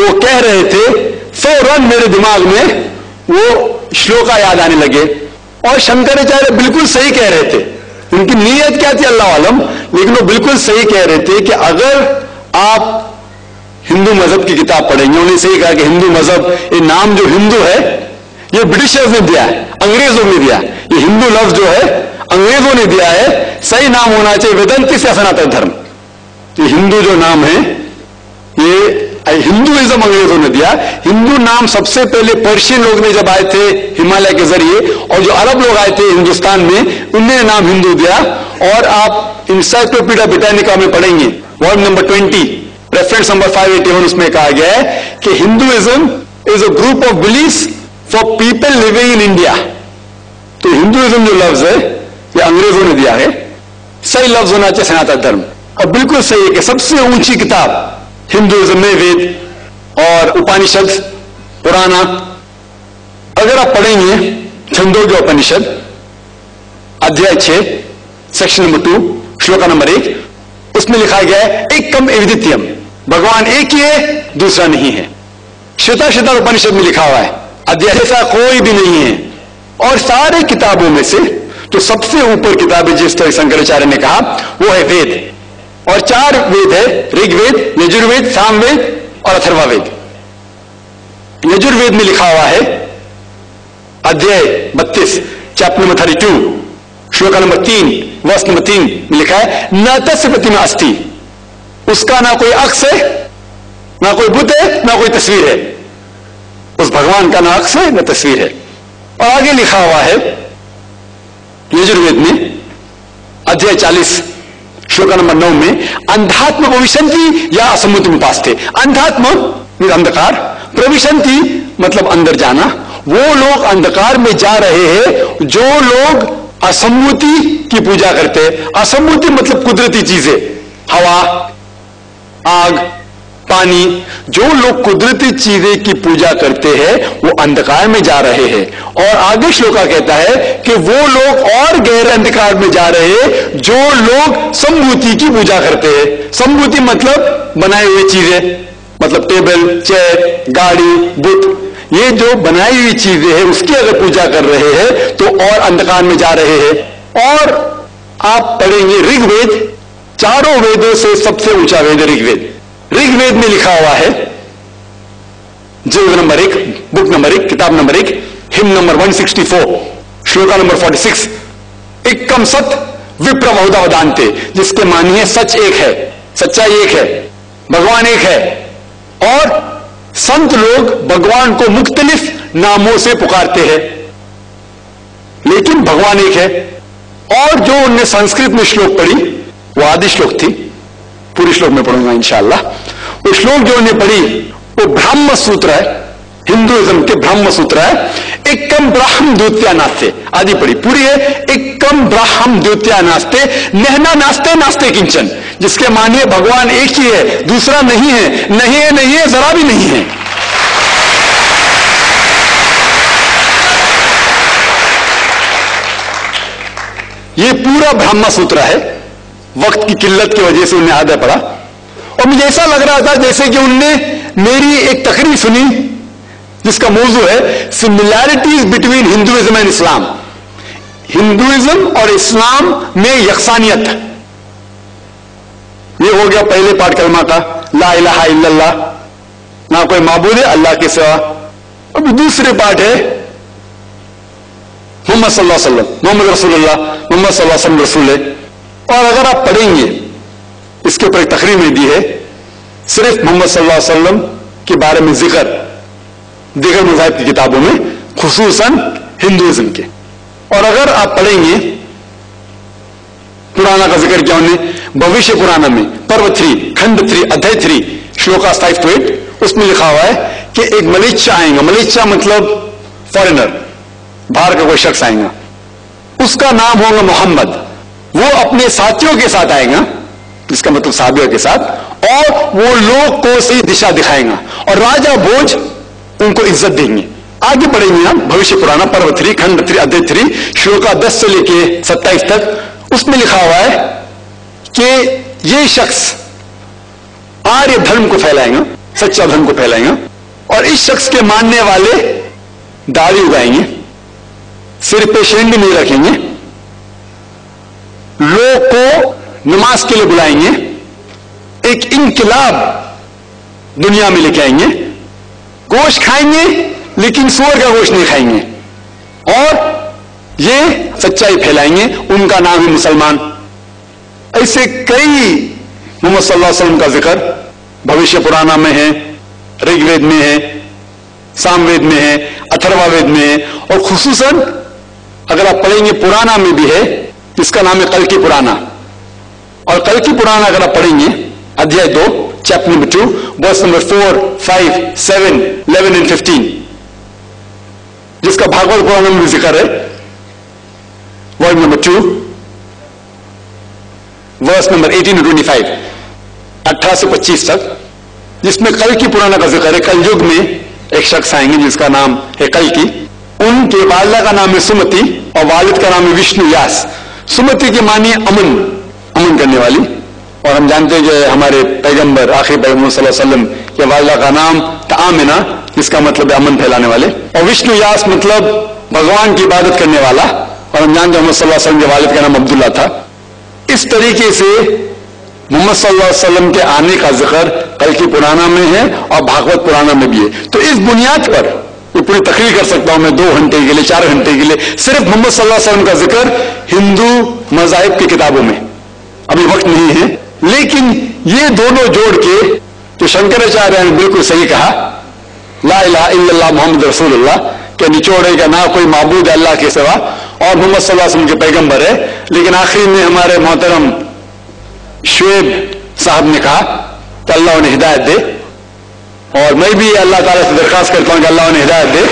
तो वो कह रहे थे, फौरन मेरे दिमाग में वो श्लोका याद आने लगे। और शंकराचार्य बिल्कुल सही कह रहे थे, उनकी नीयत क्या थी अल्लाह आलम, लेकिन वो बिल्कुल सही कह रहे थे कि अगर आप हिंदू मजहब की किताब पढ़ेंगे, उन्होंने सही कहा कि हिंदू मजहब, ये नाम जो हिंदू है ये ब्रिटिशर्स ने दिया है, अंग्रेजों ने दिया। ये हिंदू लफ्ज जो है अंग्रेजों ने दिया है, सही नाम होना चाहिए वेदांति से सनातन धर्म। ये हिंदू जो नाम है ये हिंदुइज्म अंग्रेजों ने दिया। हिंदू नाम सबसे पहले पर्शियन लोग ने जब आए थे हिमालय के जरिए, और जो अरब लोग आए थे हिंदुस्तान में, उन्होंने नाम हिंदू दिया। और आप इंसाइक्लोपीडिया ब्रिटानिका में पढ़ेंगे वॉल्यूम नंबर 20 रेफरेंस नंबर 581, उसमें कहा गया है कि Hinduism is a group of beliefs for people living in India. तो हिंदुइज्म जो लफ्ज है ये अंग्रेजों ने दिया है, सही लफ्ज होना चाहिए सनातन धर्म। और बिल्कुल सही है कि सबसे ऊंची किताब हिंदुइज्म में वेद और उपनिषद पुराना। अगर आप पढ़ेंगे छंदोग्य उपनिषद अध्याय 6 सेक्शन नंबर 2 श्लोका नंबर 1, उसमें लिखा गया है एकम अद्वितीयम, भगवान एक ही है, दूसरा नहीं है। श्वेता उपनिषद में लिखा हुआ है अध्याय ऐसा कोई भी नहीं है। और सारे किताबों में से तो सबसे ऊपर किताब जिस तरह शंकराचार्य ने कहा वो है वेद। और 4 वेद है, ऋग्वेद, यजुर्वेद, सामवेद और अथर्ववेद। यजुर्वेद में लिखा हुआ है अध्याय 32 चैप्टर नंबर 32 श्लोका नंबर 3 वर्ष नंबर 3 में लिखा है न तस्य प्रतिमा अस्ति, उसका ना कोई अक्ष है, ना कोई बुत है, ना कोई तस्वीर है। उस भगवान का ना अक्ष है ना तस्वीर है। और आगे लिखा हुआ है यजुर्वेद में अध्याय 40 श्लोका नंबर 9 में अंधात्म प्रविशंति या असम्मुति उपास्ते। अंधात्म अंधकार, प्रविशंति मतलब अंदर जाना। वो लोग अंधकार में जा रहे हैं जो लोग असम्मुति की पूजा करते हैं। असम्मुति मतलब कुदरती चीजें, हवा, आग, पानी। जो लोग कुदरती चीजें की पूजा करते हैं वो अंधकार में जा रहे हैं। और आगे श्लोका कहता है कि वो लोग और गहरे अंधकार में जा रहे हैं जो लोग सम्भूति की पूजा करते हैं। सम्भूति मतलब बनाई हुई चीजें, मतलब टेबल, चेयर, गाड़ी, बुत, ये जो बनाई हुई चीजें हैं उसकी अगर पूजा कर रहे हैं तो और अंधकार में जा रहे हैं। और आप पढ़ेंगे ऋग्वेद, चारों वेदों से सबसे ऊंचा वेद ऋग्वेद। ऋग्वेद में लिखा हुआ है जल्द नंबर 1 बुक नंबर 1 किताब number 1 him number 164 shloka number 46 एकम सत विप्र बहुधा वदान्ते, जिसके मानिए सच एक है, सच्चाई एक है, भगवान एक है। और संत लोग भगवान को मुख्तलिफ नामों से पुकारते हैं लेकिन भगवान एक है। और जो उनने संस्कृत में श्लोक पढ़ी वो आदि श्लोक थी, पूरी श्लोक में पढ़ूंगा इंशाअल्लाह। वो श्लोक जो उन्हें पढ़ी वो ब्रह्म सूत्र है, हिंदुइज्म के ब्रह्म सूत्र है। एकम ब्रह्म द्वितीया नास्ते, आदि पढ़ी पूरी है। एकम ब्रह्म द्वितीया नास्ते नहना नास्ते नास्ते किंचन, जिसके मानिए भगवान एक ही है, दूसरा नहीं है, नहीं है, नहीं है, जरा भी नहीं है। ये पूरा ब्रह्म सूत्र है। वक्त की किल्लत की वजह से उन्हें आधा पड़ा और मुझे ऐसा लग रहा था जैसे कि उनने मेरी एक तकरीर सुनी जिसका मौजू है similarities between Hinduism and Islam. Hinduism और इस्लाम में यकसानियत। ये हो गया पहले पाठ कलमा का, ला इलाहा इल्लल्लाह, ना कोई माबूद है अल्लाह के सिवा। अब दूसरे पाठ है मोहम्मद सल्लल्लाहु अलैहि वसल्लम, मोहम्मद रसूलुल्लाह, मोहम्मद सल्लल्लाहु अलैहि वसल्लम रसूल है। और अगर आप पढ़ेंगे इसके ऊपर एक तकरीर में दी है सिर्फ मोहम्मद सल्लल्लाहु अलैहि वसल्लम के बारे में जिक्र दीगर मज़ाहिब की किताबों में, खुसूसन हिंदुइज्म के। और अगर आप पढ़ेंगे पुराना का जिक्र किया उन्होंने, भविष्य पुराना में पर्व 3 खंड 3 अध्याय 3 श्लोका 5 to 8, उसमें लिखा हुआ है कि एक मलेच्छा आएगा। मलेच्छा मतलब फॉरेनर, बाहर का कोई शख्स आएगा, उसका नाम होगा मोहम्मद। वो अपने साथियों के साथ आएगा, इसका मतलब साहबियों के साथ, और वो लोग को सही दिशा दिखाएगा और राजा भोज उनको इज्जत देंगे। आगे पढ़ेंगे हम भविष्य पुराना पर्व 3 खंड 3 अध्याय 3 श्लोका 10 से लेके 27 तक। उसमें लिखा हुआ है कि ये शख्स आर्य धर्म को फैलाएगा सच्चा धर्म को फैलाएंगे। और इस शख्स के मानने वाले दाढ़ी उगाएंगे, सिर पे शेंडी नहीं रखेंगे, लोग को नमाज के लिए बुलाएंगे, एक इनकलाब दुनिया में लेके आएंगे, गोश्त खाएंगे लेकिन सूअर का गोश्त नहीं खाएंगे, और ये सच्चाई फैलाएंगे। उनका नाम है मुसलमान। ऐसे कई मोहम्मद सल्लल्लाहु अलैहि वसल्लम का जिक्र भविष्य पुराना में है, ऋग्वेद में है, सामवेद में है, अथर्ववेद में है, और खुसूसन अगर आप पढ़ेंगे पुराना में भी है, इसका नाम है कल की पुराना। और कल की पुराना अगर आप पढ़ेंगे अध्याय 2 chapter number 2 verse number 4, 5, 7, 11 and 15, जिसका भागवत पुराण में भी जिक्र है, word number 2 verse number 18 to 25, 18 से 25 तक, जिसमें कल की पुराना का जिक्र है। कल युग में एक शख्स आएंगे जिसका नाम है कल की। उनके वालिदा का नाम है सुमति और वालिद का नाम है विष्णु व्यास। सुमति की मानी अमन, अमन करने वाली। और हम जानते हैं कि हमारे पैगंबर आखिरी पैगंबर सल्लल्लाहु अलैहि वसल्लम के वालिदा का नाम था आमिना, जिसका मतलब है अमन फैलाने वाले। और विष्णु व्यास मतलब भगवान की इबादत करने वाला। और हम जानते हैं मोहम्मद सल्लल्लाहु अलैहि वसल्लम के वालिद का नाम अब्दुल्ला था। इस तरीके से मोहम्मद सल्लल्लाहु अलैहि वसल्लम के आने का जिक्र कल की पुराना में है और भागवत पुराना में भी है। तो इस बुनियाद पर ये पूरी तकरीर कर सकता हूं मैं 2 घंटे के लिए, 4 घंटे के लिए, सिर्फ मोहम्मद सल्लल्लाहु अलैहि वसल्लम का जिक्र हिंदू मज़ाहिब की किताबों में। अभी वक्त नहीं है, लेकिन ये दोनों जोड़ के जो शंकराचार्य ने बिल्कुल सही कहा, ला इलाहा इल्लल्लाह मुहम्मद रसूलुल्लाह के निचोड़ है कि ना कोई माबूद है अल्लाह के सिवा, और मोहम्मद सल्लल्लाहु अलैहि वसल्लम के पैगंबर है। लेकिन आखिरी में हमारे मोहतरम शुएब साहब ने कहा कि अल्लाह उन्हें हिदायत दे, और मैं भी अल्लाह ताला से दरखास्त करता हूं कि अल्लाह उन्हें हिदायत दे।